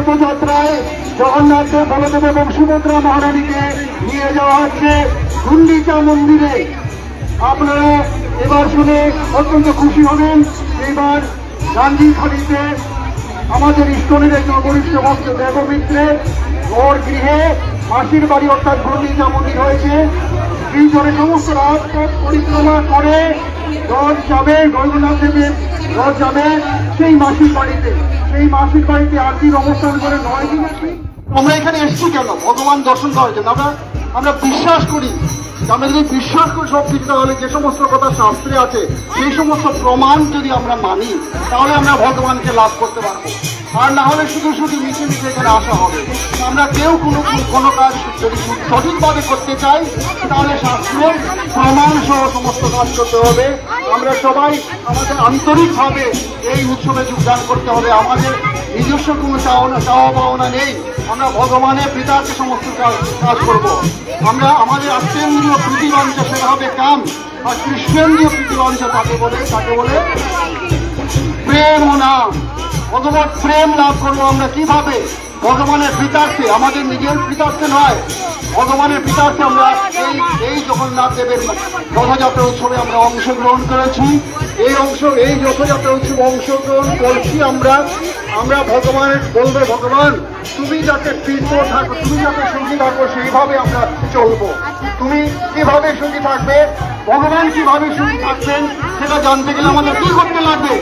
রথযাত্রায় জগন্নাথ বলদেব এবং সুভদ্রা মহারানীকে নিয়ে যাওয়া হচ্ছে গুন্ডিচা মন্দিরে। আপনারা এবার শুনে অত্যন্ত খুশি হবেন। এবার গান্ধীখালিতে আমাদের ইস্কনের একজন বরিষ্ঠ ভক্ত দেবমিত্রের ওর গৃহে মাসির বাড়ি অর্থাৎ গুন্ডিচা মন্দির হয়েছে। দুইজনে সমস্ত রাজপথ পরিক্রমা করে রথ যাবে, গৌরনাথ দেবের রথ যাবে সেই মাসির বাড়িতে। সেই মাসির বাড়িতে আর্থিক অবস্থান করে 9 দিন। আমরা এখানে এসছি কেন? ভগবান দর্শন করার জন্য। আমরা বিশ্বাস করি, আমরা যদি বিশ্বাস করি সব কিছু, তাহলে যে সমস্ত কথা শাস্ত্রে আছে সেই সমস্ত প্রমাণ যদি আমরা মানি, তাহলে আমরা ভগবানকে লাভ করতে পারবো। আর না হলে শুধু শুধু মিশে মিশে এখানে আসা হবে। আমরা কেউ কোনো কাজ যদি সঠিকভাবে করতে চাই, তাহলে শাস্ত্রের প্রমাণ সহ সমস্ত কাজ করতে হবে। আমরা সবাই আমাদের আন্তরিকভাবে এই উৎসবে যোগদান করতে হবে। আমাদের নিজস্ব কোনো চাওয়া পাওনা নেই। আমরা ভগবানের পিতাকে সমস্ত কাজ করব। আমরা আমাদের আত্মেন্দ্রীয় প্রীতিলঞ্চা সেটা হবে কাম, আর কৃষ্ণেন্দ্রীয় প্রীতিলঞ্চা তাকে বলে প্রেম ও নাম। ভগবত প্রেম লাভ করবো আমরা কিভাবে? ভগবানের পিতার্থে, আমাদের নিজের পিতার্থে নয়, ভগবানের পিতার্থে। আমরা এই জগন্নাথ দেবের রথযাত্রা উৎসবে আমরা অংশগ্রহণ করেছি। এই রথযাত্রা উৎসবে অংশগ্রহণ করছি আমরা। ভগবানের বলবে, ভগবান তুমি যাতে তৃপ্ত থাকো, তুমি যাতে সুখী থাকো, সেইভাবে আমরা চলবো। তুমি কিভাবে সুখী থাকবে, ভগবান কিভাবে সুখী থাকবেন, সেটা জানতে গেলে আমাদের কি করতে লাগবে?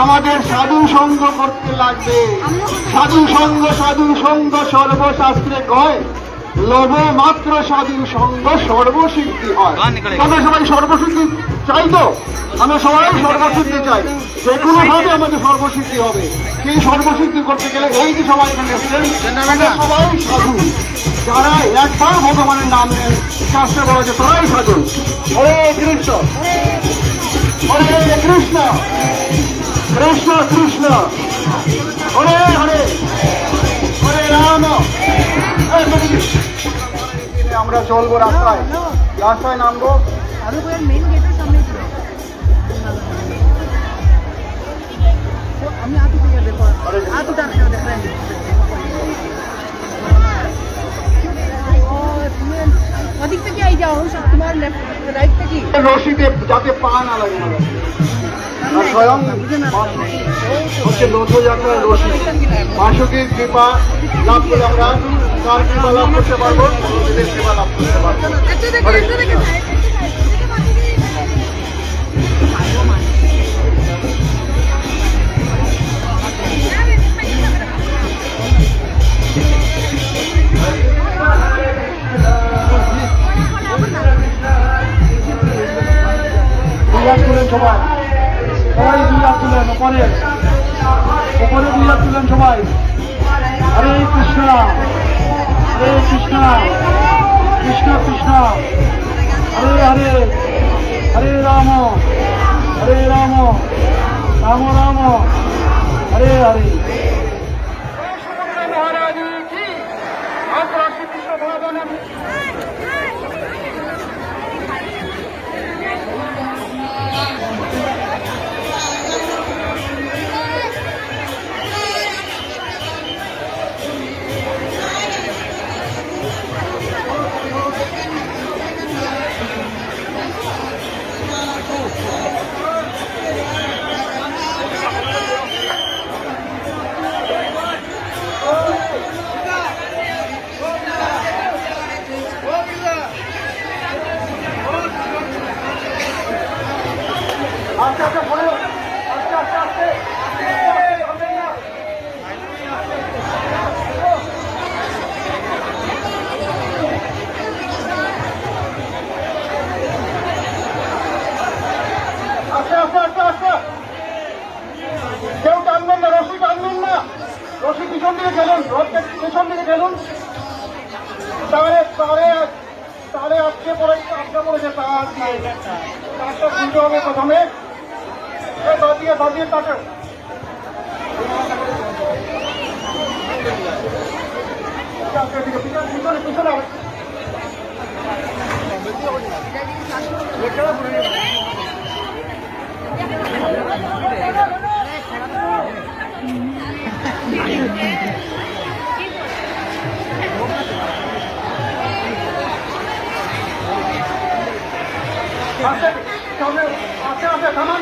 আমাদের সাধু সঙ্গ করতে লাগবে। সাধু সঙ্গ সর্বশাস্ত্রে কয়। লবমাত্র স্বাধীন সঙ্গ সর্বসিদ্ধি হয়। আমরা সবাই সর্বসিদ্ধি চাই তো, আমরা সবাই সর্বসিদ্ধি চাই, যে কোনো ভাবে আমাদের সর্বসিদ্ধি হবে। সেই সর্বসিদ্ধি করতে গেলে এই যে সবাই এখানে এসছেন, সবাই সাধু, যারা একবার ভগবানের নাম নেন, শাস্ত্রে বলা যে তারাই সাধু। হরে কৃষ্ণ, হরে কৃষ্ণ, কৃষ্ণ কৃষ্ণ, হরে হরে, হরে রাম। আমরা চলবো রাস্তায়, রাস্তায় নামবো। মেন গেটের সামনে ছিল আমি आती थी देखो आती था देख रहे हैं और अधिक से क्या आई जाओ तुम्हारे लेफ्ट राइट पे की রশিতে যাতে পা না লাগে, আর স্বয়ং হচ্ছে রথযাত্রার রশি। বাসুকীর কৃপা লাভ করে আমরা কার কৃপা লাভ করতে পারবো, নিজেদের কৃপা লাভ করতে পারবো। তুলেন সবাই, সবাই দুই হাত তুলেন, ওপরে ওপরে দুই হাত তুলেন সবাই। হরে কৃষ্ণ, হরে কৃষ্ণ, কৃষ্ণ কৃষ্ণ, হরে হরে, হরে রাম, হরে রাম, রাম রাম, হরে হরে। মহারাজ কি শ্রী কৃষ্ণ ভগবান। আস্তে আস্তে পড়ে, আস্তে আস্তে আস্তে আস্তে আস্তে আস্তে আস্তে, কেউ টানবেন না, রশি টানবেন না, রশি পিছন দিকে গেলুন, রথের পিছন দিকে গেলুন। তারে তারে তারে আজকে পড়েছে, তার দিয়ে তারটা খুলতে হবে প্রথমে, বাদিয়ে বাদিয়ে তাকে পিছনে পিছনে হবে। আস্তে আস্তে থামান।